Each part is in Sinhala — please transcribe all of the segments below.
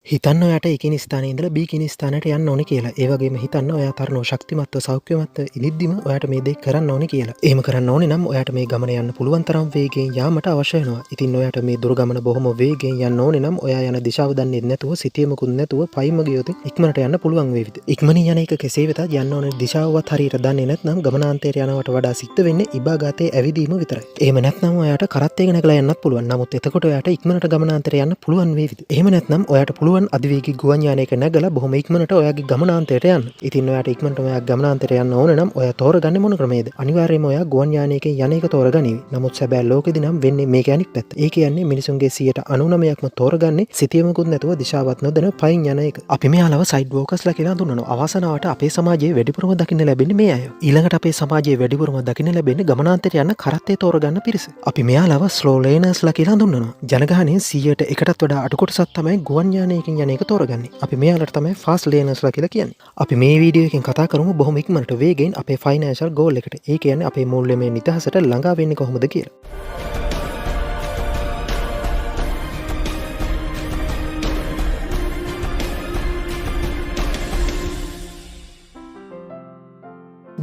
හිතන්න ඔයාට ඒකින ස්ථානයේ ඉඳලා B කියන ස්ථානයට යන්න ඕනේ කියලා. ඒ වගේම හිතන්න ඔයා තරණව ශක්තිමත්ව සෞඛ්‍යමත්ව ඉඳිද්දිම ඔයාට මේ දේ කරන්න ඕනේ කියලා. එහෙම කරන්න ඕනේ නම් ඔයාට මේ ගමන යන්න පුළුවන් තරම් වේගයෙන් යාමට අවශ්‍ය වෙනවා. ඉතින් ඔයාට මේ දුර ගමන බොහොම වේගයෙන් යන්න ඕනේ නම් ඔයා යන දිශාව දන්නේ නැතුව සිතියමකුත් නැතුව පයින්ම ගියොත් ඉක්මනට යන්න පුළුවන් වේවිද? ඉක්මනින් යන එක කෙසේ වෙතත් යන්න ඕනේ දිශාවවත් හරියට දන්නේ නැත්නම් ගමනාන්තයට යනවට වඩා සිද්ධ වෙන්නේ ඉබාගාතේ ඇවිදීම විතරයි. එහෙම නැත්නම් ඔයාට කරත්තයක නැගලා යන්නත් පුළුවන්. නමුත් එතකොට ඔයාට ඉක්මනට ගමනාන්තයට යන්න පුළුවන් වේවිද? එහෙම නැත්නම් ඔයාට පුළුවන් අධිවේගී ගුවන් යානයක නැගලා බොහොම ඉක්මනට ඔයාගේ ගමනාන්තයට යන්න. ඉතින් ඔයාට ඉක්මනට ඔයාගේ ගමනාන්තයට යන්න ඕන නම් ඔයා තෝරගන්නේ මොන ක්‍රමයේද? අනිවාර්යයෙන්ම ඔයා ගුවන් යානයකින් යන එක තෝරගනිවි. නමුත් සැබෑ ලෝකෙදි නම් වෙන්නේ මේක අනිත් පැත්ත. ඒ කියන්නේ මිනිසුන්ගේ 99%ක්ම තෝරගන්නේ සිතියමකුත් නැතුව දිශාවත් නොදැන පයින් යන එක. අපි මෙයාලව සයිඩ් වෝකර්ස්ලා කියලා හඳුන්වනවා. අවසනාවට අපේ සමාජයේ වැඩිපුරම දකින්න ලැබෙන්නේ මේ අය. ඊළඟට අපේ සමාජයේ වැඩිපුරම දකින්න ලැබෙන්නේ ගමනාන්තයට යන කරත්තේ තෝරගන්න පිරිස. අපි මෙයාලව ස්ලෝ ලේනර්ස්ලා කියලා හඳුන්වනවා. ජනගහනයේ 100%කටත් වඩා අඩු කොටසක් තමයි ගුවන් යානයකින් යන එක තෝරගන්නේ. අපි මෙයාලට තමයි ෆාස්ට් ලේනර්ස්ලා කියලා කියන්නේ. අපි මේ වීඩියෝ එකෙන් කතා කරමු බොහොම ඉක්මනට වේගයෙන් අපේ ෆයිනෑන්ෂල් ගෝල් එකට. ඒ කියන්නේ අපේ මූල්‍යමය නිදහසට ළඟා වෙන්නේ කොහොමද කියලා.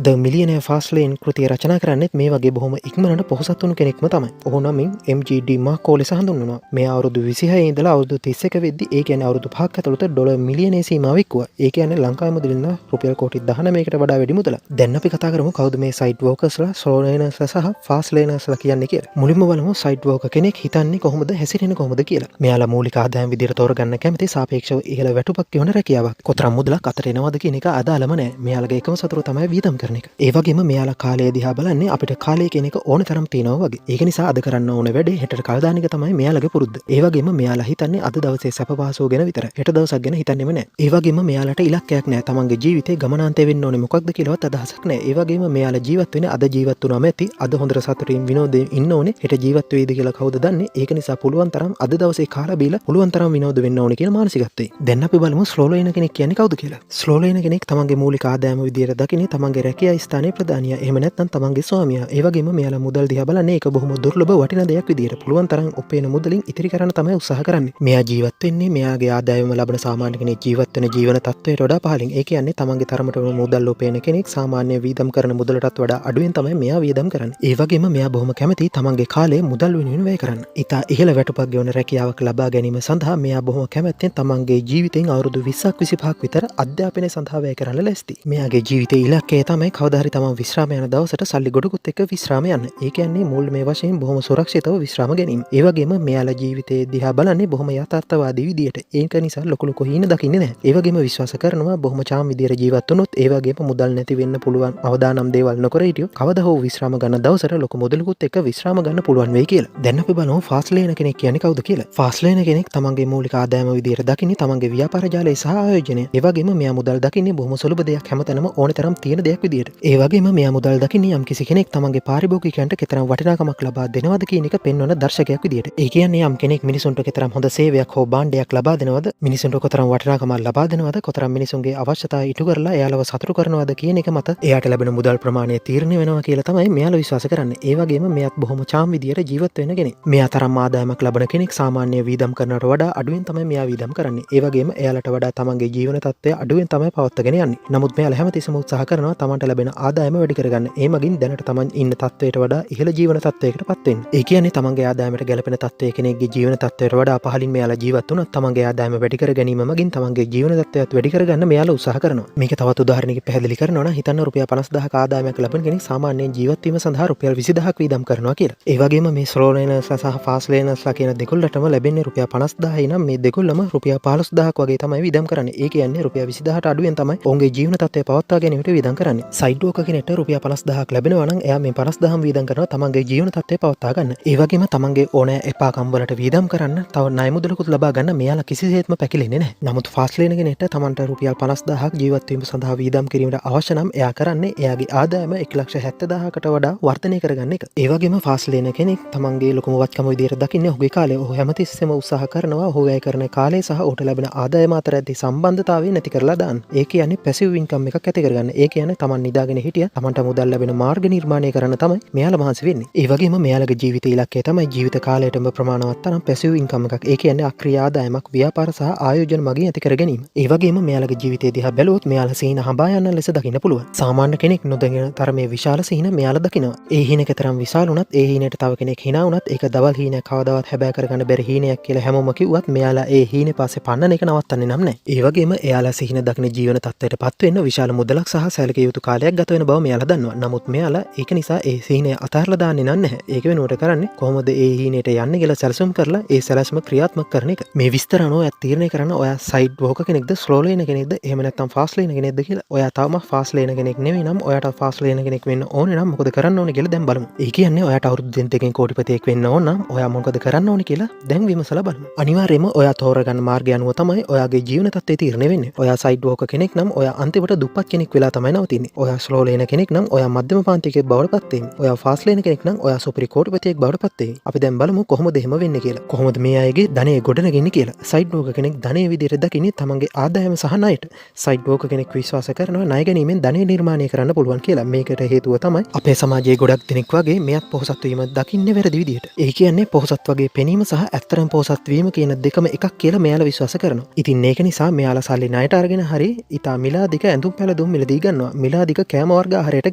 The Millionaire Fastlane කෘතිය රචනා කරන්නෙත් මේ වගේ බොහොම ඉක්මනට පොහොසත් වුණු කෙනෙක්ම තමයි. ඔහු නමින් MGD මාකෝ ලෙස හඳුන්වනවා. මේ අවුරුදු 26 ඉඳලා අවුරුදු 31 වෙද්දී ඒ කියන්නේ අවුරුදු 5ක් ඇතුළත ඩොලර් මිලියනයේ සීමාව ඉක්කුවා. ඒ කියන්නේ ලංකාවේ මුදලින් රුපියල් කෝටි 19කට වඩා වැඩි මුදලක්. දැන් අපි කතා කරමු කවුද මේ සයිඩ් වෝකර්ස්ලා, ස්ලෝ ලේනර්ස්ලා සහ ෆාස්ට් ලේනර්ස්ලා කියන්නේ කියලා. මුලින්ම බලමු සයිඩ් වෝකර් කෙනෙක් හිතන්නේ කොහොමද, හැසිරෙන්නේ කොහොමද කියලා. මෙයාලා මූලික ආදායම් විදියට තෝරගන්න කැමති සාපේක්ෂව ඉහළ වැටුපක් ගෙවන රැකියාවක්. කොතරම් මුදලක් අතට එනවද කියන එක අදාළම නැහැ. මෙයාලගේ එකම සතුර තමයි වියදම් කරන එක. ඒ වගේම මෙයාලා කාලය දිහා බලන්නේ අපිට කාලය කියන එක ඕන තරම් තියෙනවා වගේ. ඒක නිසා අද කරන්න ඕන වැඩේ හෙටට කල් දාන එක තමයි මෙයාලගේ පුරුද්ද. ඒ වගේම මෙයාලා හිතන්නේ අද දවසේ සැප පහසුව ගැන විතරයි. හෙට දවසක් ගැන හිතන්නේම නැහැ. ඒ වගේම මෙයාලට ඉලක්කයක් නැහැ. තමන්ගේ ජීවිතේ ගමනාන්තය වෙන්න ඕනේ මොකක්ද කියලාවත් අදහසක් නැහැ. ඒ වගේම මෙයාලා ජීවත් වෙන්නේ අද ජීවත් වුණාම ඇති. අද හොඳට සතුටින් විනෝදයෙන් ඉන්න ඕනේ. හෙට ජීවත් වෙයිද කියලා කවුද දන්නේ? ඒක නිසා පුළුවන් තරම් අද දවසේ කාලා බීලා පුළුවන් තරම් විනෝද වෙන්න ඕනේ කියන මානසිකත්වය. දැන් අපි බලමු ස්ලෝ ලේනර් කෙනෙක් කියන්නේ කවුද කියලා. ස්ලෝ ලේනර් කෙනෙක් තමන්ගේ මූලික ආදායම විදියට දකින්නේ තමන්ගේ රැකියා ස්ථානයේ ප්‍රධානියා. එහෙම නැත්නම් තමන්ගේ ස්වාමියා. ඒ වගේම මෙයාලා මුදල් දිහා බලන්නේ ඒක බොහොම දුර්ලභ වටිනා දෙයක් විදියට. පුළුවන් තරම් උපයන මුදලින් ඉතිරි කරන්න තමයි උත්සාහ කරන්නේ. මෙයා ජීවත් වෙන්නේ මෙයාගේ ආදායම ලබන සාමාන්‍ය කෙනෙක් ජීවත් වෙන ජීවන තත්ත්වයට වඩා පහළින්. ඒ කියන්නේ තමන්ගේ තරමට මුදල් උපයන කෙනෙක් සාමාන්‍ය වියදම් කරන මුදලටත් වඩා අඩුවෙන් තමයි මෙයා වියදම් කරන්නේ. ඒ වගේම මෙයා බොහොම කැමති තමන්ගේ කාලය මුදල් වෙනුවෙන් වැය කරන්න. ඉතා ඉහළ වැටුපක් ගෙවන රැකියාවක් ලබා ගැනීම සඳහා මෙයා බොහොම කැමැත්තෙන් තමන්ගේ ජීවිතෙන් අවුරුදු 20ක් 25ක් විතර අධ්‍යාපනය සඳහා වැය කරන්න ලෑස්ති. මෙයාගේ ජීවිතයේ ඉලක්කය තමයි කවදා හරි තමන් විශ්‍රාම යන දවසට සල්ලි ගොඩකුත් එක්ක විශ්‍රාම යන්න. ඒ කියන්නේ මූල්‍යමය වශයෙන් බොහොම සුරක්ෂිතව විශ්‍රාම ගැනීම. ඒ වගේම මෙයාලා ජීවිතයේ දිහා බලන්නේ බොහොම යථාර්ථවාදී විදියට. ඒක නිසා ලොකු ලොකු හීන දකින්නේ නැහැ. ඒ වගේම විශ්වාස කරනවා බොහොම චාම් විදියට ජීවත් වුණොත් ඒ වගේම මුදල් නැති වෙන්න පුළුවන් අවදානම් දේවල් නොකර හිටියොත් කවදා හෝ විශ්‍රාම ගන්න දවසට ලොකු මුදලකුත් එක්ක විශ්‍රාම ගන්න පුළුවන් වෙයි කියලා. දැන් අපි බලමු ෆාස්ට් ලේනර් කෙනෙක් කියන්නේ කවුද කියලා. ෆාස්ට් ලේනර් කෙනෙක් තමන්ගේ මූලික ආදායම විදියට දකින්නේ තමන්ගේ ව්‍යාපාර ජාලය සහ ආයෝජනය. ඒ වගේම මෙයා මුදල් දකින්නේ බොහොම සුලභ දෙයක්, හැමතැනම ඕන තරම් තියෙන දෙයක් විදියට. ඒ වගේම මෙයා මුදල් දකින්නේ යම් කිසි කෙනෙක් තමන්ගේ පාරිභෝගිකයන්ට කෙතරම් වටිනාකමක් ලබා දෙනවද කියන එක පෙන්වන දර්ශකයක් විදියට. ඒ කියන්නේ යම් කෙනෙක් මිනිසුන්ට කෙතරම් හොඳ සේවයක් හෝ භාණ්ඩයක් ලබා දෙනවද, මිනිසුන්ට කොතරම් වටිනාකමක් ලබා දෙනවද, කොතරම් මිනිසුන්ගේ අවශ්‍යතා ඉටු කරලා එයාලව සතුටු කරනවද කියන එක මත එයාට ලැබෙන මුදල් ප්‍රමාණය තීරණය වෙනවා කියලා තමයි මෙයාලා විශ්වාස කරන්නේ. ඒ වගේම මෙයාත් බොහොම චාම් විදියට ජීවත් වෙන කෙනෙක්. මෙයා තරම් ආදායමක් ලබන කෙනෙක් සාමාන්‍ය වියදම් කරනවට වඩා අඩුවෙන් තමයි මෙයා වියදම් කරන්නේ. ඒ වගේම එයාලට වඩා තමන්ගේ ජීවන තත්ත්වය අඩුවෙන් තමයි පවත්වාගෙන යන්නේ. නමුත් මෙයාලා හැමතිස්සෙම උත්සාහ කරනවා තමන්ට ලැබෙන ආදායම වැඩි කරගන්න. ඒ මගින් දැනට තමන් ඉන්න තත්ත්වයට වඩා ඉහළ ජීවන තත්ත්වයකට පත් වෙන්න. ඒ කියන්නේ තමන්ගේ ආදායමට ගැලපෙන තත්ත්වයේ කෙනෙක්ගේ ජීවන තත්ත්වයට වඩා පහළින් මෙයාලා ජීවත් වුණොත් තමන්ගේ ආදායම වැඩි කර ගැනීම මගින් තමන්ගේ ජීවන තත්ත්වයත් වැඩි කරගන්න මෙයාලා උත්සාහ කරනවා. මේක තවත් උදාහරණයකින් පැහැදිලි කරනවා නම් හිතන්න රුපියල් 50000ක ආදායමක් ලබන කෙනෙක් සාමාන්‍යයෙන් ජීවත් වීම සඳහා රුපියල් 20000ක් වියදම් කරනවා කියලා. ඒ වගේම මේ ස්ලෝ ලේනර්ස්ලා සහ ෆාස්ට් ලේනර්ස්ලා කියන දෙකොල්ලටම ලැබෙන්නේ රුපියල් 50000යි නම් මේ දෙකොල්ලම රුපියල් 15000ක් වගේ තමයි වියදම් කරන්නේ. ඒ කියන්නේ රුපියල් 20000ට අඩුවෙන් තමයි ඔවුන්ගේ ජීවන තත්ත්වය පවත්වා ගැනීමට වියදම් කරන්නේ. සයිඩ් වෝකර් කෙනෙක්ට රුපියල් 50000ක් ලැබෙනවා නම් එයා මේ 50000ම වියදම් කරනවා තමන්ගේ ජීවන තත්ත්වය පවත්වා ගන්න. ඒ වගේම තමන්ගේ ඕනෑ එපාකම් වලට වියදම් කරන්න, තව ණය මුදලකුත් ලබා ගන්න මෙයාලා කිසිසේත්ම පැකිලෙන්නේ නැහැ. නමුත් ෆාස්ට් ලේනර් කෙනෙක්ට තමන්ට රුපියල් 50000ක් ජීවත් වීම සඳහා වියදම් කිරීමට අවශ්‍ය නම් එයා කරන්නේ එයාගේ ආදායම 1,70,000කට වඩා වර්ධනය කරගන්න එක. ඒ වගේම ෆාස්ට් ලේනර් කෙනෙක් තමන්ගේ ලොකුම වත්කම විදියට දකින්නේ ඔහුගේ කාලය. ඔහු හැමතිස්සෙම උත්සාහ කරනවා ඔහු වැය කරන කාලය සහ ඔහුට ලැබෙන ආදායම අතර ඇති සම්බන්ධතාවය නැති කරලා දාන්න. ඒ කියන්නේ පැසිව් ඉන්කම් එකක් ඇති කරගන්න. ඒ කියන්නේ තමන් තමන් නිදාගෙන හිටිය තමන්ට මුදල් ලැබෙන මාර්ග නිර්මාණය කරන්න තමයි මෙයාලා මහන්සි වෙන්නේ. ඒ වගේම මෙයාලගේ ජීවිත ඉලක්කය තමයි ජීවිත කාලයටම ප්‍රමාණවත් තරම් පැසිව් ඉන්කම් එකක්. ඒ කියන්නේ අක්‍රීය ආදායමක් ව්‍යාපාර සහ ආයෝජන මගින් ඇති කර ගැනීම. ඒ වගේම මෙයාලගේ ජීවිතය දිහා බැලුවොත් මෙයාලා සීන හඹා යන ලෙස දකින්න පුළුවන්. සාමාන්‍ය කෙනෙක් නොදකින තරමේ විශාල සීන මෙයාලා දකිනවා. ඒ හීනක තරම් විශාල වුණත් ඒ හීනට තව කෙනෙක් hina වුණත් ඒක දවල් හීනයක් කවදාවත් හැබෑ කරගන්න බැරි හීනයක් කියලා හැමෝම කිව්වත් මෙයාලා ඒ හීනේ පස්සේ පන්නන එක නවත්තන්නේ නම් නැහැ. ඒ වගේම එයාලා සිහින දකින ජීවන තත්ත්වයට පත් වෙන්න විශාල මුදලක් සහ සැලකිය යුතු කාලයක් ගත වෙන බව මෙයාලා දන්නවා. නමුත් මෙයාලා ඒක නිසා ඒ සීනය අතහැරලා දාන්නේ නැහැ. ඒක වෙනුවට කරන්නේ කොහොමද ඒ හීනෙට යන්නේ කියලා සැලසුම් කරලා ඒ සැලැස්ම ක්‍රියාත්මක කරන එක. මේ විස්තර අනුව ඔයා තීරණය කරන්න ඔයා සයිඩ් වෝකර් කෙනෙක්ද ස්ලෝ ලේන කෙනෙක්ද එහෙම නැත්නම් ෆාස්ට් ලේන කෙනෙක්ද කියලා. ඔයා තවම ෆාස්ට් ලේන කෙනෙක් නෙවෙයි නම් ඔයාට ෆාස්ට් ලේන කෙනෙක් වෙන්න ඕනේ නම් මොකද කරන්න ඕනේ කියලා දැන් බලමු. ඒ කියන්නේ ඔයාට අවුරුදු දෙකකින් කෝටිපතියෙක් වෙන්න ඕන නම් ඔයා මොකද කරන්න ඕනේ කියලා දැන් විමසලා බලමු. අනිවාර්යයෙන්ම ඔයා තෝරගන්න මාර්ගය අනුව තමයි ඔයාගේ ජීවන තත්ත්වය තීරණය වෙන්නේ. ඔයා සයිඩ් වෝකර් කෙනෙක් නම් ඔයා අන්තිමට දුප්පත් කෙනෙක් වෙලා තමයි නවතින්නේ. ඔයා ස්ලෝ ලේන කෙනෙක් නම් ඔයා මධ්‍යම පාන්තිකයෙක් බවට පත් වෙන්නේ. ඔයා ෆාස්ට් ලේන කෙනෙක් නම් ඔයා සුපිරි කෝටිපතියෙක් බවට පත් වෙයි. අපි දැන් බලමු කොහොමද එහෙම වෙන්නේ කියලා. කොහොමද මේ අයගේ ධනය ගොඩනගන්නේ කියලා. සයිඩ් වෝකර් කෙනෙක් ධනය විදිහට දකින්නේ තමන්ගේ ආදායම සහ ණයට. සයිඩ් වෝකර් කෙනෙක් විශ්වාස කරනවා ණය ගැනීමෙන් ධනය නිර්මාණය කරන්න පුළුවන් කියලා. මේකට හේතුව තමයි අපේ සමාජයේ ගොඩක් දෙනෙක් වගේ මෙයත් පොහොසත් වීම දකින්නේ වැරදි විදිහට. ඒ කියන්නේ පොහොසත් වගේ පෙනීම සහ ඇත්තරම පොහොසත් වීම කියන දෙකම එකක් කියලා මෙයාලා විශ්වාස කරනවා. ඉතින් ඒක නිසා මෙයාලා සල්ලි ණයට අරගෙන හරි ඉතා මිලාදික ඇඳුම් පැළඳුම් මිලදී ගන්නවා. මිලාදික කෑම වර්ග ආහාරයට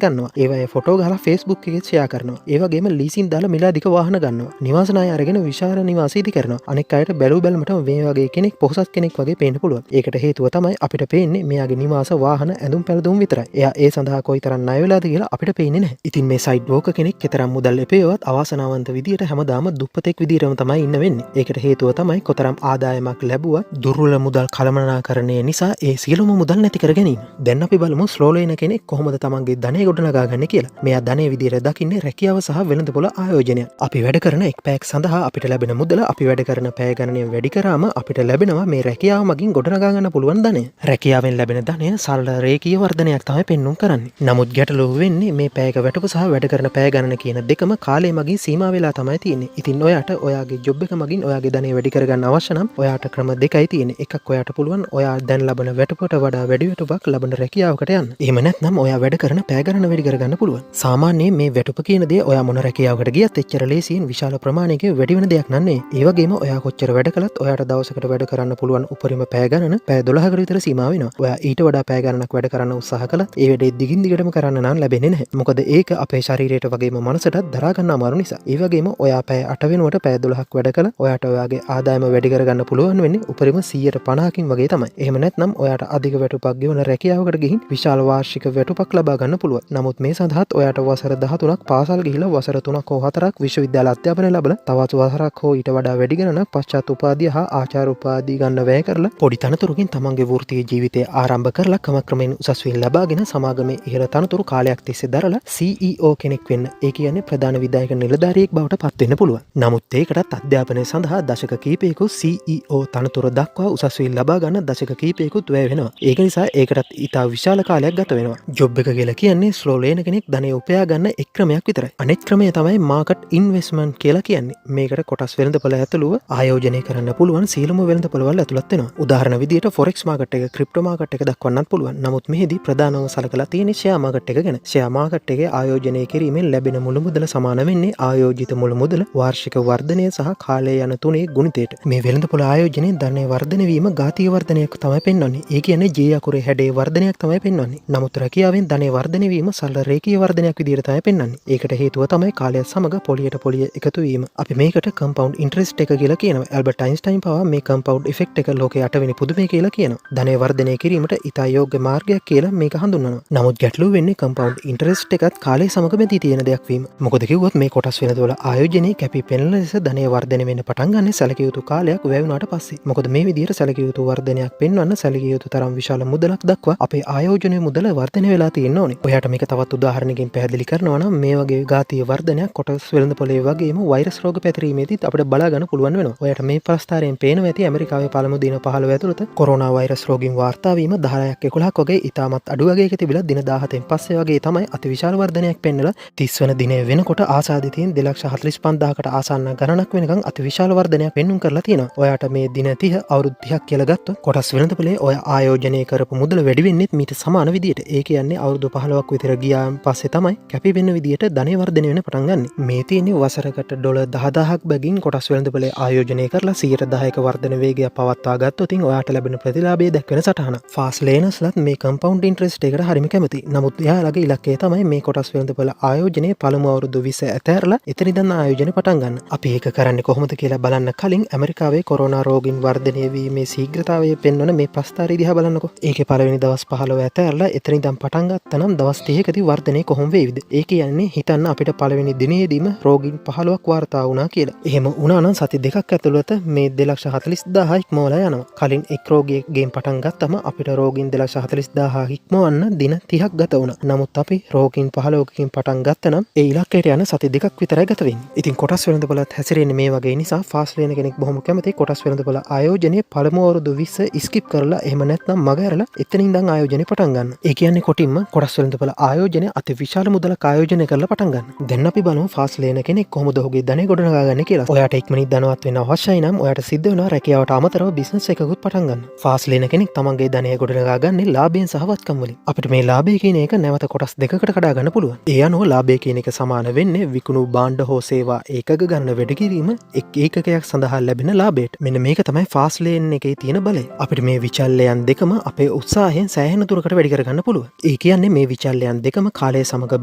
ගන්නවා. ඒවයේ ෆොටෝ ගහලා Facebook එකේ ෂෙයා කරනවා. ඒ වගේම ලීසින් දාලා මිලාදික වාහන ගන්නවා. නිවාස ණය අරගෙන විශාල නිවාස ඉදි කරනවා. අනෙක් අයට බැලු බැලමට මේ වගේ කෙනෙක් පොහොසත් කෙනෙක් වගේ පේන්න පුළුවන්. ඒකට හේතුව තමයි අපිට පේන්නේ මෙයාගේ නිවාස වාහන ඇඳුම් පැළඳුම් විතරයි. එයා ඒ සඳහා කොයිතරම් ණය වෙලාද කියලා අපිට පේන්නේ නැහැ. ඉතින් මේ සයිඩ් වෝකර් කෙනෙක් කතරම් මුදල් ලැබේවත් අවාසනාවන්ත විදියට හැමදාම දුප්පතෙක් විදියටම තමයි ඉන්න වෙන්නේ. ඒකට හේතුව තමයි කොතරම් ආදායමක් ලැබුවත් දුර්වල මුදල් කළමනාකරණය නිසා ඒ සියලුම මුදල් නැති කර ගැනීම. දැන් අපි බලමු ස්ලෝ ලේන කෙනෙක් කොහොමද තමන්ගේ ධනය ගොඩනගා ගන්න කියලා. මෙයා ධනය විදියට දකින්නේ රැකියාව සහ වෙළඳපොළ ආයෝජනය. අපි වැඩ කරන එක් පැයක් සඳහා අපිට ලැබෙන මුදල අපි වැඩ කරන පැය ගණනය වැඩි කරාම අපිට ලැබෙනවා මේ රැකියාව මගින් ගොඩනගා ගන්න පුළුවන් ධනය. රැකියාවෙන් ලැබෙන ධනය සරල රේඛීය වර්ධනයක් තමයි පෙන්වුම් කරන්නේ. නමුත් ගැටලුව වෙන්නේ මේ පැයක වැටුප සහ වැඩ කරන පැය ගණන කියන දෙකම කාලය මගින් සීමා වෙලා තමයි තියෙන්නේ. ඉතින් ඔයාට ඔයාගේ ජොබ් එක මගින් ඔයාගේ ධනය වැඩි කරගන්න අවශ්‍ය නම් ඔයාට ක්‍රම දෙකයි තියෙන්නේ. එකක් ඔයාට පුළුවන් ඔයා දැන් ලබන වැටුපට වඩා වැඩි වැටුපක් ලබන රැකියාවකට යන්න. එහෙම නැත්නම් ඔයා වැඩ කරන පැය ගණන වැඩි කරගන්න පුළුවන්. සාමාන්‍යයෙන් මේ වැටුප කියන දේ ඔයා මොන රැකියාවකට ගියත් එච්චර ලේසියෙන් විශාල ප්‍රමාණයක වැඩි වෙන දෙයක් නන්නේ. ඒ වගේම ඔයා කොච්චර වැඩ කළත් ඔයාට දවසකට වැඩ කරන්න පුළුවන් උපරිම පැය ගණන පැය 12කට විතර සීමා වෙනවා. ඔයා ඊට වඩා පැය ගණනක් වැඩ කරන්න උත්සාහ කළත් ඒ වැඩේ දිගින් දිගටම කරන්න නම් ලැබෙන්නේ නැහැ. මොකද ඒක අපේ ශරීරයට වගේම මනසටත් දරා ගන්න අමාරු නිසා. ඒ වගේම ඔයා පැය 8 වෙනුවට පැය 12ක් වැඩ කළා ඔයාට ඔයාගේ ආදායම වැඩි කරගන්න පුළුවන් වෙන්නේ උපරිම 150කින් වගේ තමයි. එහෙම නැත්නම් ඔයාට අධික වැටුපක් ගෙවන රැකියාවකට ගිහින් විශාල වාර්ෂික වැටුපක් ලබා ගන්න පුළුවන්. නමුත් මේ සඳහාත් ඔයාට වසර 13ක් පාසල් ගිහිලා වසර 3ක් හෝ 4ක් විශ්වවිද්‍යාල අධ්‍යාපනය ලැබලා තවත් වසරක් හෝ ඊට වඩා වැඩි ගණනක් පශ්චාත් උපාධිය හා ආචාර්ය උපාධිය ගන්න වැය කරලා පොඩි තනතුරකින් තමන්ගේ වෘත්තීය ජීවිතය ආරම්භ කරලා ක්‍රමක්‍රමයෙන් උසස් විල් ලබාගෙන සමාගමේ ඉහළ තනතුරු කාලයක් තිස්සේ දරලා CEO කෙනෙක් වෙන්න. ඒ කියන්නේ ප්‍රධාන විධායක නිලධාරියෙක් බවට පත් වෙන්න පුළුවන්. නමුත් ඒකටත් අධ්‍යාපනය සඳහා දශක කිහිපයකුත් CEO තනතුර දක්වා උසස් විල් ලබා ගන්න දශක කිහිපයකුත් වැය වෙනවා. ඒක නිසා ඒකටත් ඉතා විශාල කාලයක් ගත වෙනවා. ජොබ් එක කියලා කියන්නේ ස්ලෝ ලේන කෙනෙක් ධනය උපයා ගන්න එක් ක්‍රමයක් විතරයි. අනෙක් ක්‍රමය තමයි මාකට් ඉන්වෙස්ට්මන්ට් කියලා කියන්නේ. මේකට කොටස් වෙළඳපොළ ඇතුළුව ආයෝජනය කරන්න පුළුවන් සියලුම වෙළඳපොළවල් ඇතුළත් වෙනවා. උදාහරණ විදියට ෆොරෙක්ස් මාකට් එක, ක්‍රිප්ටෝ මාකට් එක දක්වන්නත් පුළුවන්. නමුත් මෙහිදී ප්‍රධානව සලකලා තියෙන්නේ ෂෙයා මාකට් එක ගැන. ෂෙයා මාකට් එකේ ආයෝජනය කිරීමෙන් ලැබෙන මුළු මුදල සමාන වෙන්නේ ආයෝජිත මුළු මුදල වාර්ෂික වර්ධනය සහ කාලය යන තුනේ ගුණිතයට. මේ වෙළඳපොළ ආයෝජනයේ ධනය වර්ධනය වීම ඝාතීය වර්ධනයක් තමයි පෙන්වන්නේ. ඒ කියන්නේ J අකුරේ හැඩේ වර්ධනයක් තමයි පෙන්වන්නේ. නමුත් රැකියාවෙන් ධනය වර්ධනය වීම සරල රේඛීය වර්ධනයක් විදිහට තමයි පෙන්වන්නේ. ඒකට හේතුව තමයි කාලයත් සමග පොලියට පොලිය එකතු වීම. අපි මේකට කම්පවුන්ඩ් ඉන්ටරෙස්ට් එක කියලා කියනවා. ඇල්බර්ට් අයින්ස්ටයින් පවා මේ කම්පවුන්ඩ් ඉෆෙක්ට් එක ලෝකයේ 8 වෙනි පුදුමය කියලා කියනවා. ධනය වර්ධනය කිරීමට ඉතා යෝග්‍ය මාර්ගයක් කියලා මේක හඳුන්වනවා. නමුත් ගැටලුව වෙන්නේ කම්පවුන්ඩ් ඉන්ටරෙස්ට් එකත් කාලය සමග බැඳී තියෙන දෙයක් වීම. මොකද කිව්වොත් මේ කොටස් වෙනදවල ආයෝජනයේ කැපී පෙනෙන ලෙස ධනය වර්ධනය වෙන්න පටන් ගන්න සැලකිය යුතු කාලයක් වැය වුණාට පස්සේ. මොකද මේ විදිහට සැලකිය යුතු වර්ධනයක් පෙන්වන්න සැලකිය යුතු තරම් විශාල මුදලක් දක්වා අපේ ආයෝජනයේ මුදල වර්ධනය වෙලා තියෙන්න ඕනේ. ඔයාට මේක තවත් උදාහරණකින් පැහැදිලි කරනවා නම් මේ වගේ ඝාතීය වර්ධනයක් කොටස් වෙළඳපොළේ වගේම වෛරස් රෝග පැතිරීමේදීත් අපිට බලා ගන්න පුළුවන් වෙනවා. ඔයාට මේ ප්‍රස්ථාරයෙන් පේනවා ඇති ඇමරිකාවේ පළමු දින 15 ඇතුළත කොරෝනා වෛරස් රෝගීන් වාර්තා වීම 10ක් 11ක් වගේ ඉතාමත් අඩු වගේක තිබිලා දින 17න් පස්සේ වගේ තමයි අතිවිශාල වර්ධනයක් පෙන්නලා 30 වන දිනේ වෙනකොට ආසාදිතයින් 2,45,000කට ආසන්න ගණනක් වෙනකන් අතිවිශාල වර්ධනයක් පෙන්වුම් කරලා තියෙනවා. ඔයාට මේ දින 30 අවුරුදු 30ක් කියලා ගත්තොත් කොටස් වෙළඳපොලේ ඔය ආයෝජනය කරපු මුදල වැඩි වෙන්නේත් මීට සමාන විදියට. ඒ කියන්නේ අවුරුදු 15ක් විතර ගියාන් පස්සේ තමයි කැපි වෙන විදියට ධනය වර්ධනය වෙන්න පටන් ගන්න. මේ තියෙන්නේ වසරකට ඩොලර් 10000ක් බැගින් කොටස් වෙළඳපොලේ ආයෝජනය කරලා 110ක වර්ධන වේගය පවත්වා ගත්තොත් ඔයාට ලැබෙන ප්‍රතිලාභය දක්වන සටහන. ෆාස්ට් ලේනර්ස්ලත් මේ කම්පවුන්ඩ් ඉන්ට්‍රෙස්ට් එකට හරිම කැමති. නමුත් එයාලගේ ඉලක්කය තමයි මේ කොටස් වෙළඳපොළ ආයෝජනයේ පළමු අවුරුදු 20 ඇතැරලා එතන ඉඳන් ආයෝජනය පටන් ගන්න. අපි ඒක කරන්නේ කොහොමද කියලා බලන්න කලින් ඇමරිකාවේ කොරෝනා රෝගීන් වර්ධනය වීමේ ශීඝ්‍රතාවය පෙන්වන මේ ප්‍රස්ථාරය දිහා බලන්නකෝ. ඒකේ පළවෙනි දවස් 15 ඇතැරලා එතන ඉඳන් පටන් ගත්තනම් දවස් 30කදී වර්ධනය කොහොම වේවිද? ඒ කියන්නේ හිතන්න අපිට පළවෙනි දිනේදීම රෝගීන් 15ක් වාර්තා වුණා කියලා. එහෙම වුණා නම් සති දෙකක් ඇතුළත මේ 2,40,000 ඉක්මවලා යනවා. කලින් එක් රෝගියෙක්ගෙන් පටන් ගත්තම අපිට රෝගීන් 2,40,000 ඉක්මවන්න දින 30ක් ගත වුණා. නමුත් අපි රෝගීන් 15කින් පටන් ගත්තනම් ඒ ඉලක්කයට යන සති දෙකක් විතරයි ගත වෙන්නේ. ඉතින් කොටස් වෙළඳපොළත් හැසිරෙන්නේ මේ වගේ නිසා ෆාස්ට් ලේන කෙනෙක් බොහොම කැමති කොටස් වෙළඳපොළ ආයෝජනයේ පළමු අවුරුදු 20 ස්කිප් කරලා එහෙම නැත්නම් මග ඇරලා එතන ඉඳන් ආයෝජනය පටන් ගන්න. ඒ කියන්නේ කොටින්ම කොටස් වෙළඳපොළ ආයෝජනය අති විශාල මුදලක් ආයෝජනය කරලා පටන් ගන්න. දැන් අපි බලමු ෆාස්ට් ලේන කෙනෙක් කොහොමද ඔහුගේ ධනය ගොඩනගා ගන්නේ කියලා. ඔයාට ඉක්මනින් ධනවත් වෙන්න අවශ්‍යයි නම් ඔයාට සිද්ධ වෙනවා රැකියාවට අමතරව බිස්නස් එකකුත් පටන් ගන්න. ෆාස්ට් ලේන කෙනෙක් තමන්ගේ ධනය ගොඩනගා ගන්නේ ලාභයෙන් සහ වත්කම් වලින්. අපිට මේ ලාභය කියන එක නැවත කොටස් දෙකකට කඩා ගන්න පුළුවන්. ඒ අනුව ලාභය කියන එක සමාන වෙන්නේ විකුණු භාණ්ඩ හෝ සේවා ඒකක ගණන වැඩි කිරීම එක් ඒකකයක් සඳහා ලැබෙන ලාභයට. මෙන්න මේක තමයි ෆාස්ට් ලේන් එකේ තියෙන බලය. අපිට මේ විචල්‍යයන් දෙකම අපේ උත්සාහයෙන් සෑහෙන දුරකට වැඩි කරගන්න පුළුවන්. ඒ කියන්නේ මේ විචල්‍යයන් දෙකම කාලය සමග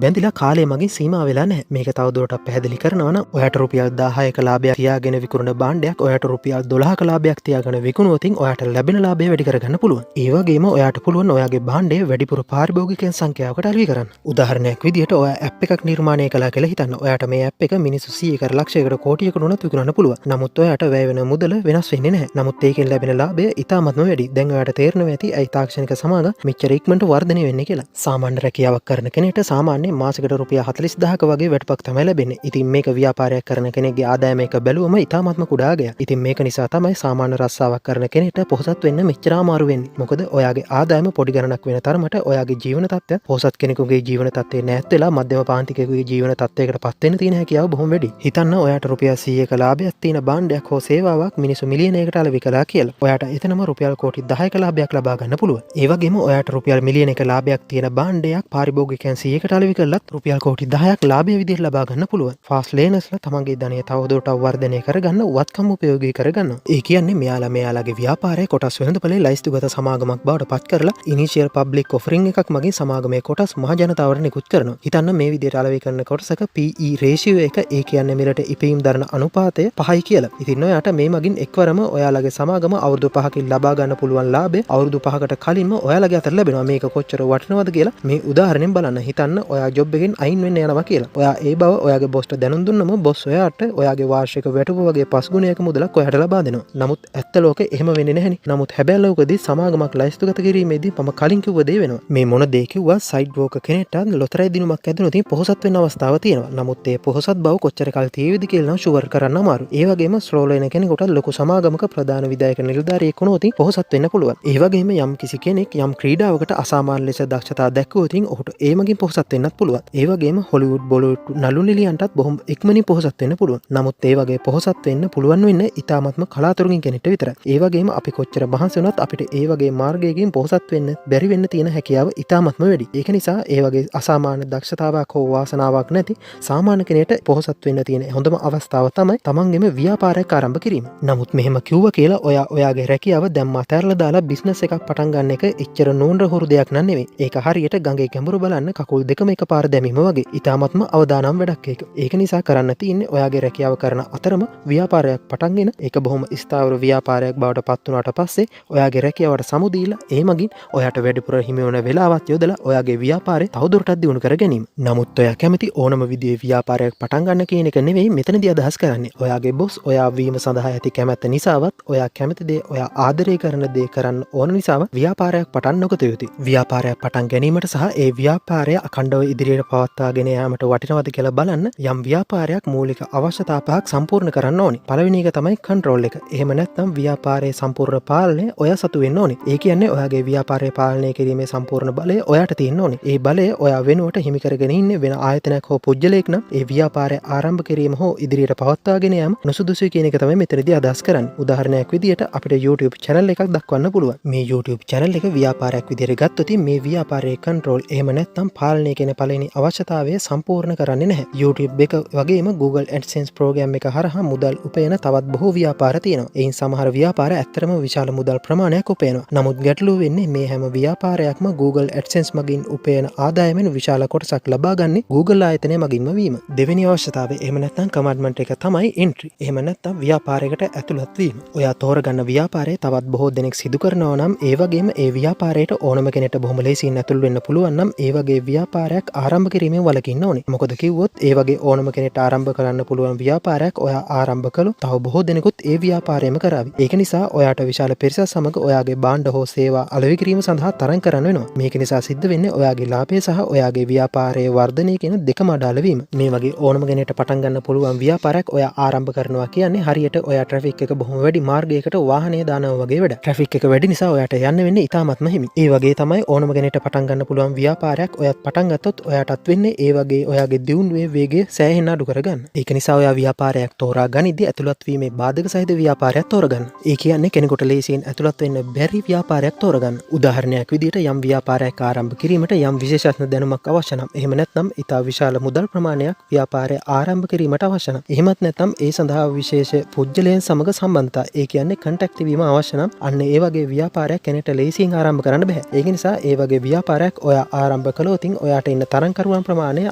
බැඳිලා කාලය මගින් සීමා වෙලා නැහැ. මේක තවදුරටත් පැහැදිලි කරනවා නම් ඔයාට රුපියල් 1000ක ලාභයක් තියාගෙන විකුණන භාණ්ඩයක් ඔයාට රුපියල් 12ක ලාභයක් තියාගෙන විකුණුවොත් ඔයාට ලැබෙන ලාභය වැඩි කරගන්න පුළුවන්. ඒ වගේම ඔයාට පුළුවන් ඔයාගේ භාණ්ඩය වැඩිපුර පාරිභෝගිකයන් සංඛ්‍යාවකට අලෙවි කරන්න. උදාහරණයක් විදිහට ඔයා ඇප් එකක් නිර්මාණය කළා කියලා හිතන්න. ඔයාට මේ ඇප් එක මිනිස්සු 100කට ලක්ෂයකට කෝටියකට උනත් විකුණන්න පුළුවන්. නමුත් ඔයාට වැය වෙන මුදල වෙනස් වෙන්නේ නැහැ. නමුත් ඒකෙන් ලැබෙන ලාභය ඉතාමත්ම වැඩි. දැන් ඔයාට තේරෙනවා ඇති ඇයි තාක්ෂණික සමාගම් මෙච්චර ඉක්මනට වර්ධනය වෙන්නේ කියලා. සාමාන්‍ය රැකියාවක් කරන කෙනෙක්ට සාමාන්‍ය මාසෙකට රුපියල් 40000ක වගේ වැටුපක් තමයි ලැබෙන්නේ. ඉතින් මේක ව්‍යාපාරයක් කරන කෙනෙක්ගේ ආදායම එක බැලුවම ඉතාමත්ම කුඩා ගයක්. ඉතින් මේක නිසා තමයි සාමාන්‍ය රස්සාවක් කරන කෙනෙක්ට පොහොසත් වෙන්න මෙච්චර අමාරු වෙන්නේ. මොකද ඔයාගේ ආදායම පොඩි ගණනක් වෙන තරමට ඔයාගේ ජීවන තත්ත්වය පොහොසත් කෙනෙකුගේ ජීවන තත්ත්වයේ නැත් වෙලා මධ්‍යම පාන්තිකයෙකුගේ ජීවන තත්ත්වයකට පත් වෙන්න තියෙන හැකියාව බොහොම වැඩි. හිතන්න ඔයාට රුපියල් 100ක ලාභයක් තියෙන භාණ්ඩයක් හෝ සේවාවක් මිනිස්සු මිලියනයකට අලෙවි කළා කියලා. ඔයාට එතනම රුපියල් කෝටි 10ක ලාභයක් ලබා ගන්න පුළුවන්. ඒ වගේම ඔයාට රුපියල් මිලියනයක ලාභයක් තියෙන භාණ්ඩයක් පාරිභෝගිකයන් 100කට අලෙවි කළත් රුපියල් කෝටි 10ක් ලාභය විදිහට ලබා ගන්න පුළුවන්. ෆාස්ට් ලේනර්ස්ලා තමන්ගේ ධනය තවදුරටත් වර්ධනය කරගන්න වත්කම් උපයෝගී කරගන්නවා. ඒ කියන්නේ මෙයාලගේ ව්‍යාපාරයේ කොටස් වෙළඳපොලේ ලයිස්තුගත සමාගමක් බවට පත් කරලා ඉනිෂියල් පබ්ලික් ඔෆරින් එකක් මගින් සමාගමේ කොටස් මහ ජනතාවට නිකුත් කරනවා. හිතන්න මේ විදිහට අලෙවි කරන කොටසක PE රේෂියෝ එක ඒ කියන්නේ මිලට ඉපීම් දරන අනුපාතය 5යි කියලා. ඉතින් ඔයාට මේ මගින් එක්වරම ඔයාලගේ සමාගම අවුරුදු 5කින් ලබා ගන්න පුළුවන් ලාභය අවුරුදු 5කට කලින්ම ඔයාලගේ අතට ලැබෙනවා. මේක කොච්චර වටිනවද කියලා මේ උදාහරණයෙන් බලන්න. හිතන්න ඔයා ජොබ් එකෙන් අයින් වෙන්න යනවා කියලා. ඔයා ඒ බව ඔයාගේ බොස්ට දැනුම් දුන්නම බොස් ඔයාට ඔයාගේ වාර්ෂික වැටුප වගේ 5 ගුණයක මුදලක් ඔයාට ලබා දෙනවා. නමුත් ඇත්ත ලෝකේ එහෙම වෙන්නේ නැහෙනි. නමුත් හැබැයි ලෝකෙදී සමාගමක් ලයිස්තුගත කිරීමේදී මම කලින් කිව්ව දේ වෙනවා. මේ මොන දේ කිව්වා සයිඩ් වෝකර් කෙනෙක්ට ලොතරැයි දිනුමක් ඇදුණොත් පොහොසත් වෙන්න අවස්ථාවක් තියෙනවා. නමුත් ඒ පොහොසත් බව කොච්චර කල් තියෙවිද කියලා නම් ෂුවර් කරන්න අමාරුයි. ඒ වගේම ස්ලෝ ලේන කෙනෙකුට ලොකු සමාගමක ප්‍රධාන විධායක නිලධාරියෙක් වුණොත් පොහොසත් වෙන්න පුළුවන්. ඒ වගේම යම් කිසි කෙනෙක් යම් ක්‍රීඩාවකට අසාමාන්‍ය ලෙස දක්ෂතා දැක්වුවොත් ඔහුට ඒ මගින් පොහොසත් වෙන්නත් පුළුවන්. ඒ වගේම හොලිවුඩ් බොලිවුඩ් නළු නිලියන්ටත් බොහොම ඉක්මනින් පොහොසත් වෙන්න පුළුවන්. නමුත් ඒ වගේ පොහොසත් වෙන්න පුළුවන් වෙන්නේ ඉතාමත්ම කලාතුරකින් කෙනෙක්ට විතරයි. ඒ වගේම අපි කොච්චර මහන්සි වුණත් අපිට ඒ වගේ මාර්ගයකින් පොහොසත් වෙන්න බැරි වෙන්න තියෙන හැකියාව ඉතාමත්ම වැඩි. ඒක නිසා ඒ වගේ අසාමාන්‍ය දක්ෂතාවක් හෝ වාසනාවක් නැති සාමාන්‍ය කෙනෙක්ට පොහොසත් වෙන්න තියෙන හොඳම අවස්ථාව තමයි තමන්ගේම ව්‍යාපාරයක් ආරම්භ කිරීම. නමුත් මෙහෙම කිව්ව කියලා ඔයාගේ රැකියාව දැම්ම අතහැරලා දාලා බිස්නස් එකක් පටන් ගන්න එක එච්චර නෝන්ර හුරු දෙයක් නන් නෙවෙයි. ඒක හරියට ගඟේ ගැඹුරු බලන්න කකුල් දෙකම එකපාර දැමීම වගේ. ඉතාමත්ම අවදානම් වැඩක් ඒක. ඒක නිසා කරන්න තියෙන්නේ ඔයාගේ රැකියාව කරන අතරම ව්‍යාපාරයක් පටන්ගෙන ඒක බොහොම ස්ථාවර ව්‍යාපාරයක් බවට පත් වුණාට පස්සේ ඔයාගේ රැකියාවට සමු දීලා ඒ මගින් ඔයාට වැඩිපුර හිමි වෙන වෙලාවත් යොදලා ඔයාගේ ව්‍යාපාරය තවදුරටත් දියුණු කර ගැනීම. නමුත් ඔයා කැමති ඕනම විදිහේ ව්‍යාපාරයක් පටන් ගන්න කියන එක නෙවෙයි මෙතනදී අදහස් කරන්නේ. ඔයාගේ බොස් ඔයා වීම සඳහා ඇති කැමැත්ත නිසාවත් ඔයා කැමති දේ ඔයා ආදරය කරන දේ කරන්න ඕන නිසාවත් ව්‍යාපාරයක් පටන් නොගත යුතුයි. ව්‍යාපාරයක් පටන් ගැනීමට සහ ඒ ව්‍යාපාරය අඛණ්ඩව ඉදිරියට පවත්වාගෙන යාමට වටිනවද කියලා බලන්න යම් ව්‍යාපාරයක් මූලික අවශ්‍යතා පහක් සම්පූර්ණ කරන්න ඕනේ. පළවෙනි එක තමයි කන්ට්‍රෝල් එක. එහෙම නැත්නම් ව්‍යාපාරයේ සම්පූර්ණ පාලනය ඔයා සතු වෙන්න ඕනේ. ඒ කියන්නේ ඔයාගේ ව්‍යාපාරය පාලනය කිරීමේ සම්පූර්ණ බලය ඔයාට තියෙන්න ඕනේ. ඒ බලය ඔයා වෙනුවට හිමි කරගෙන ඉන්නේ වෙන ආයතනයක් හෝ පුජ්‍යලයක් නම් ඒ ව්‍යාපාරය ආරම්භ කිරීම හෝ ඉදිරියට පවත්වාගෙන යාම නුසුදුසුයි කියන එක තමයි මෙතනදී අදහස් කරන්නේ. උදාහරණයක් විදිහට අපිට YouTube channel එකක් දක්වන්න පුළුවන්. මේ YouTube channel එක ව්‍යාපාරයක් විදිහට ගත්තොත් මේ ව්‍යාපාරයේ කන්ට්‍රෝල් එහෙම නැත්නම් පාලනය කියන පළවෙනි අවශ්‍යතාවය සම්පූර්ණ කරන්නේ නැහැ. YouTube එක වගේම Google AdSense ප්‍රෝග්‍රෑම් එක හරහා මුදල් උපයන තවත් බොහෝ ව්‍යාපාර තියෙනවා. එයින් සමහර ව්‍යාපාර ඇත්තටම විශාල මුදල් ප්‍රමාණයක් උපයනවා. නමුත් ගැටලුව වෙන්නේ මේ හැම ව්‍යාපාරයක්ම Google AdSense මගින් උපයන ආදායමෙන් විශාල කොටසක් ලබා ගන්නේ Google ආයතනය මගින්ම වීම. දෙවෙනි අවශ්‍යතාවය එහෙම නැත්නම් කමාන්ඩ්මන්ට් එක තමයි entry. එහෙම නැත්නම් ව්‍යාපාරයකට ඇතුළත් වීම. ඔයා තෝරගන්න ව්‍යාපාරයේ තවත් බොහෝ දෙනෙක් සිදු කරනවා නම් ඒ වගේම ඒ ව්‍යාපාරයට ඕනම කෙනෙක්ට බොහොම ලේසියෙන් ඇතුල් වෙන්න පුළුවන් නම් ඒ වගේ ව්‍යාපාරයක් ආරම්භ කිරීමෙන් වළකින්න ඕනේ. මොකද කිව්වොත් ඒ වගේ ඕනම කෙනෙක්ට ආරම්භ කරන්න පුළුවන් ව්‍යාපාරයක් ඔයා ආරම්භ කළොත් තව බොහෝ දෙනෙකුත් ඒ ව්‍යාපාරයම කරાવી. ඒක නිසා ඔයාට විශාල පිරිසක් සමග ඔයාගේ භාණ්ඩ හෝ සේවා අලෙවි කිරීම සඳහා තරම් කරන්න වෙනවා. මේක නිසා සිද්ධ වෙන්නේ ඔයාගේ ලාභය සහ ඔයාගේ ව්‍යාපාරයේ වර්ධනය කියන දෙකම අඩාල වීම. මේ වගේ ඕනම කෙනෙක්ට පටන් ගන්න පුළුවන් ව්‍යාපාරයක් ඔයා ආරම්භ කරනවා කියන්නේ හරියට ඔයා ට්‍රැෆික් එක බොහොම වැඩි මාර්ගයකට වාහනය දානවා වගේ වැඩ. ට්‍රැෆික් එක වැඩි නිසා ඔයාට යන්න වෙන්නේ ඉතාමත්ම හිමි. ඒ වගේ තමයි ඕනම කෙනෙක්ට පටන් ගන්න පුළුවන් ව්‍යාපාරයක් ඔයත් පටන් ගත්තොත් ඔයාටත් වෙන්නේ ඒ වගේ ඔයාගේ දියුණුවේ වේගය සෑහෙන්න අඩු කරගන්න. ඒක නිසා ඔයා ව්‍යාපාරයක් තෝරා ගනිද්දී ඇතුළත් වීමේ බාධක සහිත ව්‍යාපාරයක් තෝරගන්න. ඒ කියන්නේ කෙනෙකුට ලේසියෙන් ඇතුළත් වෙන්න බැරි ව්‍යාපාරයක් තෝරගන්න. උදාහරණයක් විදිහට යම් ව්‍යාපාරයක් ආරම්භ කිරීමට යම් විශේෂඥ දැනුමක් අවශ්‍ය නම් එහෙම නැත්නම් ඉතා විශාල මුදල් ප්‍රමාණයක් ව්‍යාපාරය ආරම්භ කිරීමට අවශ්‍ය නම් එහෙමත් නැත්නම් ඒ සඳහා විශේෂ පුජ්‍යලයන් සමග සම්බන්ධතා ඒ කියන්නේ කන්ටැක්ට් වීම අවශ්‍ය නම් අන්න ඒ වගේ ව්‍යාපාරයක් කෙනෙක්ට ලේසියෙන් ආරම්භ කරන්න බෑ. ඒක නිසා ඒ වගේ ව්‍යාපාරයක් ඔයා ආරම්භ කළොත් ඔයාට ඉන්න තරංකරුවන් ප්‍රමාණය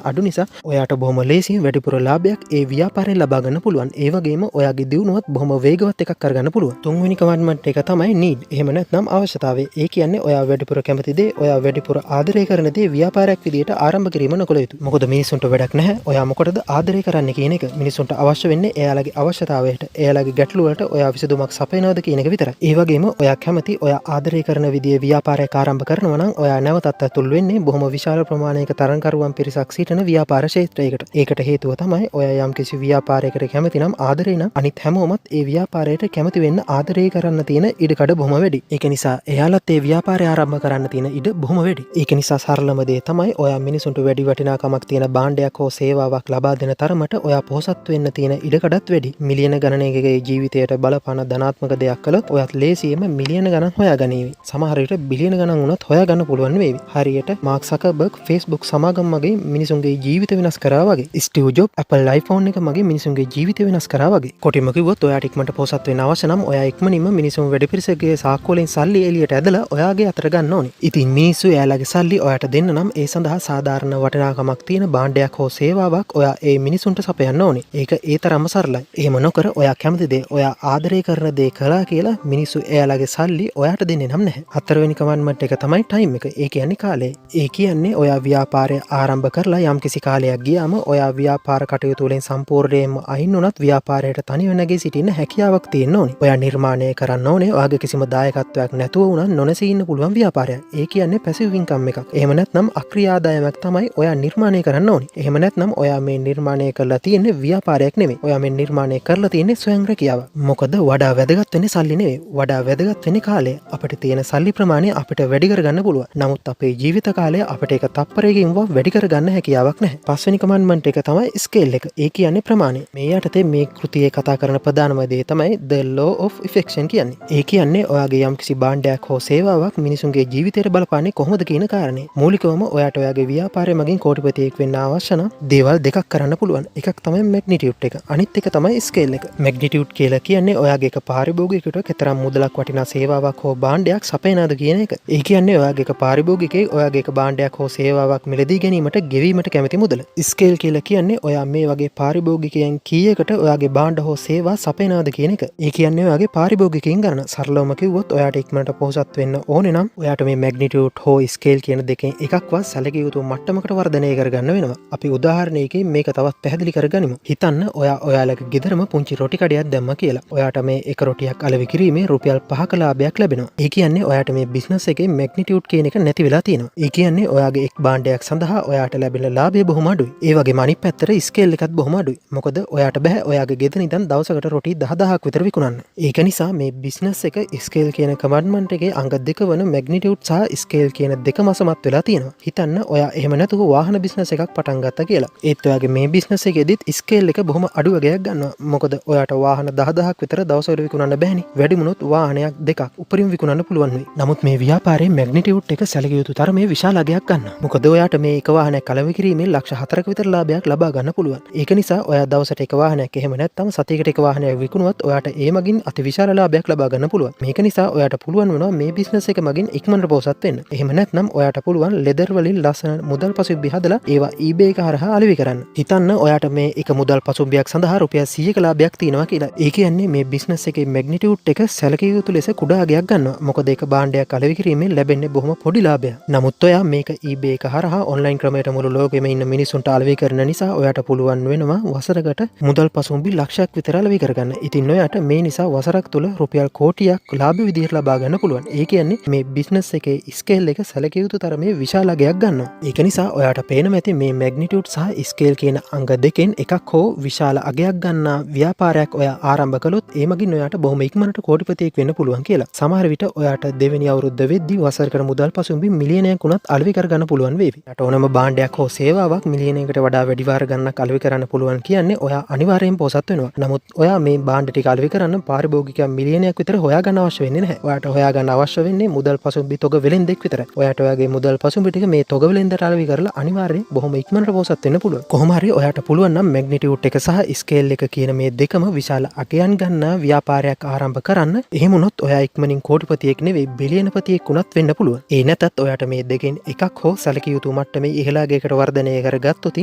අඩු නිසා ඔයාට බොහොම ලේසියෙන් වැඩිපුර ලාභයක් ඒ ව්‍යාපාරයෙන් ලබා ගන්න පුළුවන්. ඒ වගේම ඔයාගේ දියුණුවත් බොහොම වේගවත් එකක් කරගන්න පුළුවන්. තුන්වෙනි කමාන්ඩ්මන්ට් එක තමයි need. එහෙම නැත්නම් අවශ්‍යතාවය. ඒ කියන්නේ ඔයා වැඩිපුර කැමති දේ, ඔයා වැඩිපුර ආදරය කරන දේ ව්‍යාපාරයක් විදිහට ආරම්භ කිරීම නොකළ යුතුයි. මොකද මිනිසුන්ට වැඩක් නැහැ. ඔයා මොකටද ආදරය කරන්නේ කියන එක. මිනිසුන්ට අවශ්‍ය වෙන්නේ එයාලගේ අවශ්‍යතාවයට, එයාලගේ ගැටලු වලට ඔයා විසඳුමක් සපයනවද කියන එක විතරයි. ඒ වගේම ඔයා කැමති ඔයා ආදරය කරන විදිහේ ව්‍යාපාරයක් ආරම්භ කරනවා නම් ඔයා නැවතත් ඇතුල් වෙන්නේ බොහොම විශාල ප්‍රමාණයක තරංකරුවන් පිරිසක් සිටින ව්‍යාපාර ක්ෂේත්‍රයකට. ඒකට හේතුව තමයි ඔයා යම්කිසි ව්‍යාපාරයකට කැමති නම් ආදරේ නම් අනිත් හැමෝමත් ඒ ව්‍යාපාරයට කැමති වෙන්න ආදරය කරන්න තියෙන ඉඩකඩ බොහොම වැඩි. ඒක නිසා එයාලත් ඒ ව්යාපාරය ආරම්භ කරන්න තියෙන ඉඩ බොහොම වැඩි. ඒක නිසා සරලම දේ තමයි ඔයා මිනිසුන්ට වැඩි වටිනාකමක් තියෙන භාණ්ඩයක් හෝ සේවාවක් ලබා දෙන තරමට ඔයා පොහොසත් වෙන්න තියෙන ඉඩකඩත් වැඩි. මිලියන ගණනකගේ ජීවිතයට බලපාන ධනාත්මක දෙයක් කළොත් ඔයත් ලේසියෙම මිලියන ගණන් හොයාගනීවි. සමහර විට බිලියන ගණන් වුණත් හොයාගන්න පුළුවන් වේවි. හරියට මාර්ක් සකර්බර්ග් Facebook සමාගම් මගේ මිනිසුන්ගේ ජීවිත වෙනස් කරා වගේ. ස්ටිව් ජොබ් Apple iPhone එක මගේ මිනිසුන්ගේ ජීවිත වෙනස් කරා වගේ. කොටින්ම කිව්වොත් ඔයාට ඉක්මනට පොහොසත් වෙන්න අවශ්‍ය නම් ඔයා ඉක්මනින්ම මිනිසුන් වැඩි පිරිසකගේ සාක්කු වලින් සල්ලි එළියට ඇදලා ඔයාගේ අතට ගන්න ඕනේ. ඉතින් මිනිස්සු එයාලගේ සල්ලි ඔයාට දෙන්න නම් ඒ සඳහා සාධාරණ වටිනාකමක් තියෙන භාණ්ඩයක් හෝ සේවාවක් ඔයා ඒ මිනිසුන්ට සපයන්න ඕනේ. ඒක ඒ තරම්ම සරලයි. එහෙම නොකර ඔයා කැමති දේ, ඔයා ආදරය කරන දේ කළා කියලා මිනිස්සු එයාලගේ සල්ලි ඔයාට දෙන්නේ නම් නැහැ. හතරවෙනි කමාන්ඩ්මන්ට් එක තමයි ටයිම් එක. ඒ කියන්නේ කාලය. ඒ කියන්නේ ඔයා ව්‍යාපාරය ආරම්භ කරලා යම්කිසි කාලයක් ගියාම ඔයා ව්‍යාපාර කටයුතු වලින් සම්පූර්ණයෙන්ම අයින් වුණත් ව්‍යාපාරයට තනිව නැගී සිටින්න හැකියාවක් තියෙන්න ඕනේ. ඔයා නිර්මාණය කරන්න ඕනේ ඔයාගේ කිසිම දායකත්වයක් නැතුව වුණත් නොනැසී ඉන්න පුළුවන් ව්‍යාපාරයක්. ඒ කියන්නේ පැසිව් ඉන්කම් එකක්. එහෙම නැත්නම් අක්‍රීය ආදායමක් තමයි ඔයා නිර්මාණය කරන්න ඕනේ. එහෙම නැත්නම් ඔයා මේ නිර්මාණය කරලා තියෙන්නේ ව්‍යාපාරයක් නෙමෙයි. ඔයා මේ නිර්මාණය කරලා තියෙන්නේ ස්වයං රැකියාව. මොකද වඩා වැදගත් වෙන්නේ සල්ලි නෙවෙයි. වඩා වැදගත් වෙන්නේ කාලය. අපිට තියෙන සල්ලි ප්‍රමාණය අපිට වැඩි කරගන්න පුළුවන්. නමුත් අපේ ජීවිත කාලය අපිට එක තප්පරයකින් වැඩි කරගන්න හැකියාවක් නැහැ. පස්වෙනි කමාන්ඩ්මන්ට් එක තමයි ස්කේල් එක. ඒ කියන්නේ ප්‍රමාණය. මේ යටතේ මේ කෘතියේ කතා කරන ප්‍රධානම දේ තමයි the law of affection කියන්නේ. ඒ කියන්නේ ඔයාගේ යම්කිසි භාණ්ඩයක් හෝ සේවාවක් මිනිසුන්ගේ ජීවිතයට බලපාන්නේ කොහොමද කියන කාරණේ. මූලිකවම ඔයාට ඔයාගේ ව්‍යාපාරය මගින් කෝටිපතියෙක් වෙන්න අවශ්‍ය නම් දේවල් දෙකක් කරන්න පුළුවන්. එකක් තමයි මැග්නිටියුඩ් එක. අනිත් එක තමයි ස්කේල් එක. මැග්නිටියුඩ් කියලා කියන්නේ ඔයාගේ එක පාරිභෝගිකයට කෙතරම් මුදලක් වටිනා සේවාවක් හෝ භාණ්ඩයක් සපයනවද කියන එක. ඒ කියන්නේ ඔයාගේ එක පාරිභෝගිකයෙක් ඔයාගේ එක භාණ්ඩයක් හෝ සේවාවක් මිලදී ගැනීමට ගෙවීමට කැමති මුදල. ස්කේල් කියලා කියන්නේ ඔයා මේ වගේ පාරිභෝගිකයන් කීයකට ඔයාගේ භාණ්ඩ හෝ සේවා සපයනවද කියන එක. ඒ කියන්නේ ඔයාගේ පාරිභෝගිකයන් ගණන. සරලවම කිව්වොත් ඔයාට ඉක්මනට පොහොසත් වෙන්න ඕනේ නම් ඔයාට මේ මැග්නිටියුඩ් හෝ ස්කේල් කියන දෙකෙන් එකක්වත් සැලකිය යුතු මට්ටමකට වර්ධනය කරගන්න වෙනවා. අපි උදාහරණයකින් මේක තවත් පැහැදිලි කරගනිමු. හිතන්න ඔයාලගේ ගෙදරම පුංචි රොටි කඩයක් දැම්ම කියලා. ඔයාට මේ එක රොටියක් අලෙවි කිරීමේ රුපියල් 5ක ලාභයක් ලැබෙනවා. ඒ කියන්නේ ඔයාට මේ බිස්නස් එකේ මැග්නිටියුඩ් කියන එක නැති වෙලා තියෙනවා. ඒ කියන්නේ ඔයාගේ එක් භාණ්ඩයක් සඳහා ඔයාට ලැබෙන ලාභය බොහොම අඩුයි. ඒ වගේම අනිත් පැත්තට ස්කේල් එකත් බොහොම අඩුයි. මොකද ඔයාට බෑ ඔයාගේ ගෙදර ඉඳන් දවසකට රොටි 10000ක් විතර විකුණන්න. ඒක නිසා මේ බිස්නස් එක ස්කේල් කියන කමාන්ඩ්මන්ට් එකේ අංග දෙක වන මැග්නිටියුඩ් සහ ස්කේල් කියන දෙකම සමත් වෙලා තියෙනවා. හිතන්න ඔයා එහෙම නැතුව වාහන බිස්නස් එකක් පටන් ගත්තා කියලා. ඒත් ඔයාගේ මේ බිස්නස් එකේදීත් ස්කේල් එක බොහොම අඩු වගේක් ගන්නවා. මොකද ඔයාට වාහන 10000ක් විතර දවසකට විකුණන්න බෑනේ. වැඩිමුණොත් වාහනයක් දෙකක් උපරිම විකුණන්න පුළුවන් වෙයි. නමුත් මේ ව්‍යාපාරයේ මැග්නිටියුඩ් එක සැලකිය යුතු තරමේ විශාල අගයක් ගන්න. මොකද ඔයාට මේ එක වාහනයක් කලවි කිරීමෙන් ලක්ෂ 4ක විතර ලාභයක් ලබා ගන්න පුළුවන්. ඒක නිසා ඔයා දවසට එක වාහනයක් එහෙම නැත්නම් සතියකට එක වාහනයක් විකුණුවත් ඔයාට ඒ මගින් අතිවිශාල ලාභයක් ලබා ගන්න පුළුවන්. මේක නිසා ඔයාට පුළුවන් වෙනවා මේ බිස්නස් එක මගින් ඉක්මනට පොහොසත් වෙන්න. එහෙම නැත්නම් ඔයාට පුළුවන් ලෙදර් වලින් ලස්සන මුදල් පසුබිම් හදලා ඒවා eBay එක හරහා අලෙවි කරන්න. හිතන්න ඔයාට මේ එක මුදල් පසුබිමක් සඳහා රුපියල් 100ක ලාභයක් තියෙනවා කියලා. ඒ කියන්නේ මේ බිස්නස් එකේ මැග්නිටියුඩ් එක සැලකිය යුතු ලෙස කුඩා අගයක් ගන්නවා. මොකද ඒක භාණ්ඩයක් අලෙවි කිරීමෙන් ලැබෙන්නේ බොහොම පොඩි ලාභයක්. නමුත් ඔයා මේක eBay එක හරහා ඔන්ලයින් ක්‍රමයට මුළු ලෝකෙම ඉන්න මිනිස්සුන්ට අලෙවි කරන නිසා ඔයාට පුළුවන් වෙනවා වසරකට මුදල් පසුබිම් ලක්ෂයක් විතර අලෙවි කරගන්න. ඉතින් ඔයාට මේ නිසා වසරක් තුල රුපියල් කෝටියක් ලාභ විදිහට ලබා ගන්න පුළුවන්. ඒ කියන්නේ මේ බිස්නස් එකේ ස්කේල් එක සැලකිය යුතු තරමේ විශාල අගයක් ගන්නවා. ඒක නිසා ඔයාට පේනවා ඇති මේ මැග්නිටියුඩ් සහ ස්කේල් කියන අංග දෙකෙන් එකක් හෝ විශාල අගයක් ගන්නා ව්‍යාපාරයක් ඔයා ආරම්භ කළොත් ඒ මගින් ඔයාට බොහොම ඉක්මනට කෝටිපතියෙක් වෙන්න පුළුවන් කියලා. සමහර විට ඔයාට දෙවෙනි අවුරුද්ද වෙද්දී වසරකට මුදල් පසුබිම් මිලියනයක් උනත් අලෙවි කරගන්න පුළුවන් වේවි. ඔයාට ඕනම භාණ්ඩයක් හෝ සේවාවක් මිලියනයකට වඩා වැඩි වාර ගණනක් අලෙවි කරන්න පුළුවන් කියන්නේ ඔයා අනිවාර්යෙන් පොහොසත් වෙනවා. නමුත් ඔයා මේ භාණ්ඩ ටික අලෙවි කරන්න පාරිභෝගික මිලියනයක් විතර හොයාගන්න අවශ්‍ය වෙන්නේ නැහැ. ඔයාට හොයාගන්න අවශ්‍ය වෙන්නේ මුදල් පසුබිම් තොග වෙලෙන්දෙක් විතරයි. ඔයාට ඔයාගේ මුදල් පසුබිම් ටික මේ තොග වෙලෙන්දට අලෙවි කරලා අනිවාර්යෙන් බොහොම ඉක්මනට පොහොසත් වෙන්න පුළුවන්. කොහොම හරි ඔයාට පුළුවන් නම් මැග්නිටියුඩ් එක සහ ස්කේල් එක කියන මේ දෙකම විශාල අගයන් ගන්නා ව්‍යාපාරයක් ආරම්භ කරන්න. එහෙම වුණොත් ඔයා ඉක්මනින් කෝටිපතියෙක් නෙවෙයි බිලියනපතියෙක් උනත් වෙන්න පුළුවන්. ඒ නැතත් ඔයාට මේ දෙකෙන් එකක් හෝ සැලකිය යුතු මට්ටමේ ඉහළ අගයකට වර්ධනය කරගත්තොත්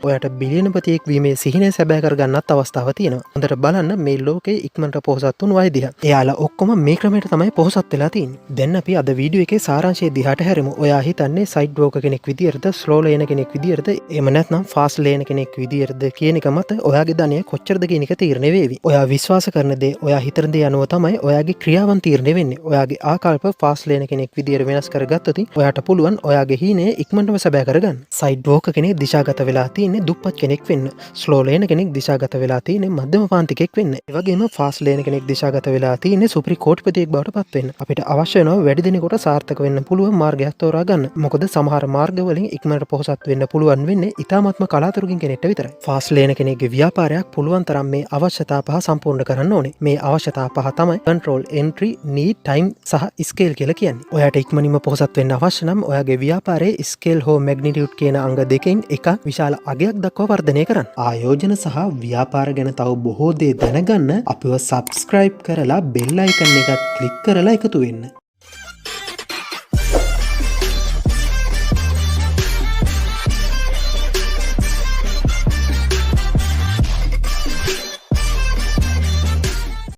ඔයාට බිලියනපතියෙක් වීමේ සිහිනය සැබෑ කරගන්නත් අවස්ථාව තියෙනවා. හොඳට බලන්න මේ ලෝකේ ඉක්මනට පොහොසත් වුණු අය දිහා. එයාලා ඔක්කොම මේ ක්‍රමයට තමයි පොහොසත් වෙලා තියෙන්නේ. දැන් අපි අද වීඩියෝ එකේ සාරාංශය දිහාට හැරෙමු. ඔයා හිතන්නේ සයිඩ් බ්‍රෝකර් කෙනෙක් විදියටද, ස්ලෝ ලේන කෙනෙක් විදියටද, එහෙම නැත්නම් ෆාස්ට් ලේන කෙනෙක් විදියටද කියන එක මත ඔයාගේ ධනය කොච්චරද කියන එක තීරණය වෙවි. ඔයා විශ්වාස කරන දේ, ඔයා හිතන දේ අනුව තමයි ඔයාගේ ක්‍රියාවන් තීරණය වෙන්නේ. ඔයාගේ ආකල්ප ෆාස්ට් ලේන කෙනෙක් විදියට වෙනස් කරගත්තොත් ඔයාට පුළුවන් ඔයාගේ හීනය ඉක්මනටම සැබෑ කරගන්න. සයිඩ් බ්‍රෝකර් කෙනෙක් දිශාගත වෙලා තියෙන්නේ දුප්පත් කෙනෙක් වෙන්න. ස්ලෝ ලේන කෙනෙක් දිශාගත වෙලා තියෙන්නේ මධ්‍යම පාන්තිකෙක් වෙන්න. ඒ වගේම ෆාස්ට් ලේන කෙනෙක් දිශාගත වෙලා තියෙන්නේ සුපිරි කෝටිපතියෙක් බවට පත් වෙන්න. අපිට අවශ්‍ය වෙනවා වැඩි දිනකට සාර්ථක වෙන්න පුළුවන් මාර්ගයක් තෝරා ගන්න. මොකද සමහර මාර්ග වලින් ඉක්මනට පොහොසත් වෙන්න පුළුවන් වෙන්නේ ඉතාමත්ම කලාතුරකින් කෙනෙක්ට විතරයි. ෆාස්ට් ලේන කෙනෙක්ගේ ව්‍යාපාරයක් පුළුවන් තරම් මේ අවශ්‍යතා පහ සම්පූර්ණ කරන්න ඕනේ. මේ අවශ්‍යතා පහ තමයි control, entry, need, time සහ scale කියලා කියන්නේ. ඔයාට ඉක්මනින්ම පොහොසත් වෙන්න අවශ්‍ය නම් ඔයාගේ ව්‍යාපාරයේ scale හෝ magnitude කියන අංග දෙකෙන් එක විශාල අගයක් දක්වා වර්ධනය කරන්න. ආයෝජන සහ ව්‍යාපාර ගැන තව බොහෝ දේ දැනගන්න අපිව subscribe කරලා bell icon එකත් click කරලා එකතු වෙන්න.